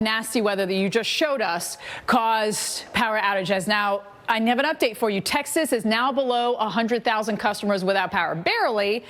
Nasty weather that you just showed us caused power outages. Now, I have an update for you. Texas is now below 100,000 customers without power. Barely,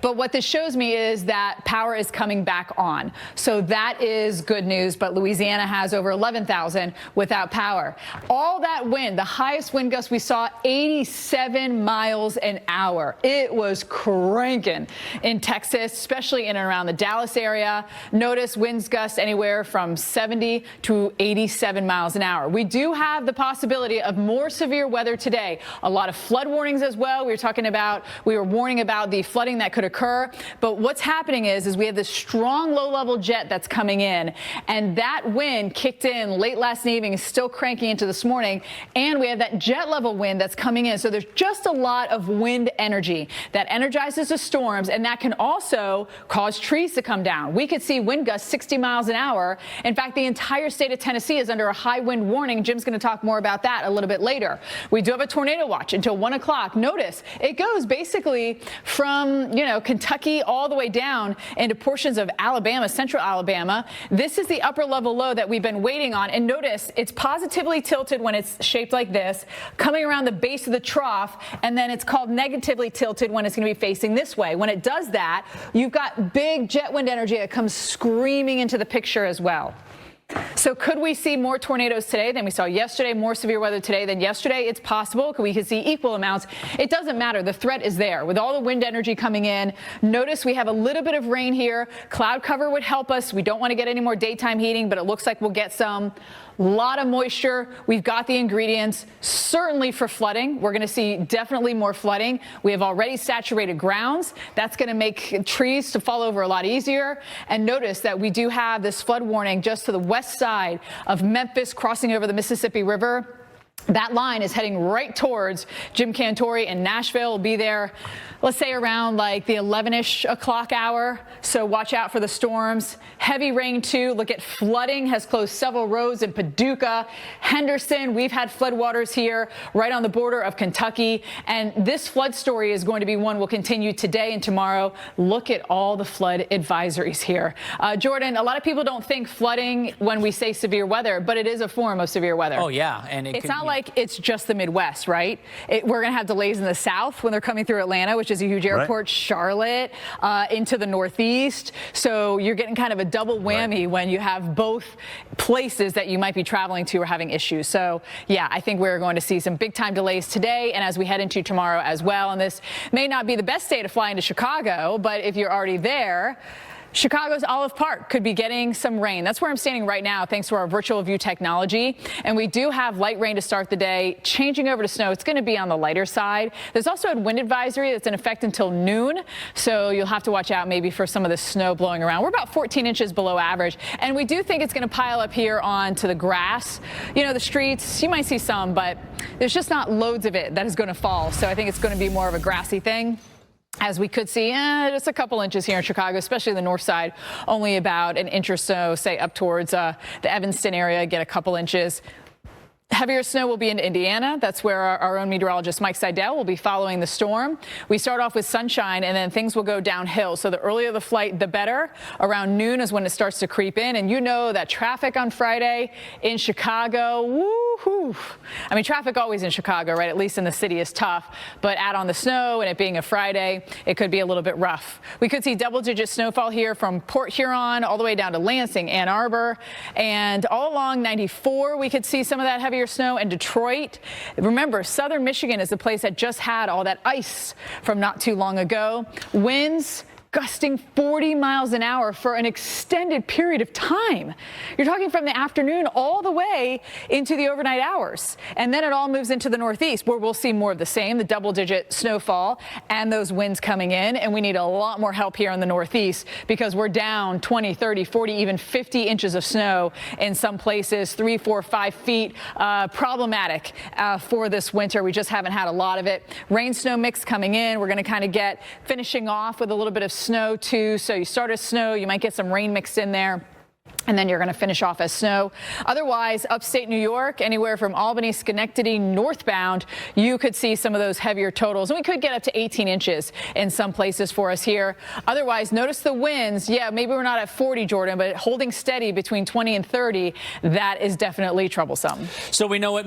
but what this shows me is that power is coming back on. So that is good news, but Louisiana has over 11,000 without power. All that wind, the highest wind gust we saw, 87 miles an hour. It was cranking in Texas, especially in and around the Dallas area. Notice winds gusts anywhere from 70 to 87 miles an hour. We do have the possibility of more severe weather today. A lot of flood warnings as well. We were warning about the flooding that could occur. But what's happening is we have this strong low-level jet that's coming in, and that wind kicked in late last evening, is still cranking into this morning, and we have that jet-level wind that's coming in. So there's just a lot of wind energy that energizes the storms, and that can also cause trees to come down. We could see wind gusts 60 miles an hour. In fact, the entire state of Tennessee is under a high wind warning. Jim's going to talk more about that a little bit later. We do have a tornado watch until 1 o'clock. Notice it goes basically from, Kentucky all the way down into portions of Alabama, central Alabama. This is the upper level low that we've been waiting on. And notice it's positively tilted when it's shaped like this, coming around the base of the trough. And then it's called negatively tilted when it's going to be facing this way. When it does that, you've got big jet wind energy that comes screaming into the picture as well. So could we see more tornadoes today than we saw yesterday, more severe weather today than yesterday? It's possible. We could see equal amounts. It doesn't matter. The threat is there. With all the wind energy coming in, notice we have a little bit of rain here. Cloud cover would help us. We don't want to get any more daytime heating, but it looks like we'll get some. A lot of moisture. We've got the ingredients, certainly for flooding. We're going to see definitely more flooding. We have already saturated grounds. That's going to make trees to fall over a lot easier. And notice that we do have this flood warning just to the west side of Memphis, crossing over the Mississippi River. That line is heading right towards Jim Cantori, and Nashville will be there, let's say around like the 11-ish o'clock hour. So watch out for the storms. Heavy rain too. Look at flooding has closed several roads in Paducah, Henderson. We've had floodwaters here right on the border of Kentucky. And this flood story is going to be one we'll continue today and tomorrow. Look at all the flood advisories here. Jordan, a lot of people don't think flooding when we say severe weather, but it is a form of severe weather. Oh, yeah. And it's not like it's just the Midwest, right? We're going to have delays in the south when they're coming through Atlanta, which is a huge airport, right. Charlotte, into the Northeast. So you're getting kind of a double whammy when you have both places that you might be traveling to or having issues. So, yeah, I think we're going to see some big time delays today and as we head into tomorrow as well. And this may not be the best day to fly into Chicago, but if you're already there, Chicago's Olive Park could be getting some rain. That's where I'm standing right now, thanks to our virtual view technology. And we do have light rain to start the day, changing over to snow. It's going to be on the lighter side. There's also a wind advisory that's in effect until noon, so you'll have to watch out maybe for some of the snow blowing around. We're about 14 inches below average, and we do think it's going to pile up here onto the grass. The streets, you might see some, but there's just not loads of it that is going to fall. So I think it's going to be more of a grassy thing. As we could see, just a couple inches here in Chicago, especially the north side, only about an inch or so, say up towards the Evanston area, get a couple inches. Heavier snow will be in Indiana. That's where our own meteorologist Mike Seidel will be following the storm. We start off with sunshine, and then things will go downhill. So the earlier the flight, the better. Around noon is when it starts to creep in. And that traffic on Friday in Chicago, woo-hoo. I mean, traffic always in Chicago, right? At least in the city is tough. But add on the snow and it being a Friday, it could be a little bit rough. We could see double-digit snowfall here from Port Huron all the way down to Lansing, Ann Arbor. And all along 94, we could see some of that heavier snow in Detroit. Remember, southern Michigan is the place that just had all that ice from not too long ago. Winds gusting 40 miles an hour for an extended period of time. You're talking from the afternoon all the way into the overnight hours. And then it all moves into the Northeast, where we'll see more of the same, the double-digit snowfall and those winds coming in. And we need a lot more help here in the Northeast because we're down 20, 30, 40, even 50 inches of snow in some places, 3, 4, 5 feet. Problematic for this winter. We just haven't had a lot of it. Rain-snow mix coming in. We're going to kind of finishing off with a little bit of snow too. So you start with snow, you might get some rain mixed in there. and then you're going to finish off as snow. Otherwise, upstate New York, anywhere from Albany, Schenectady, northbound, you could see some of those heavier totals. And we could get up to 18 inches in some places for us here. Otherwise, notice the winds. Yeah, maybe we're not at 40, Jordan, but holding steady between 20 and 30, that is definitely troublesome. So we know what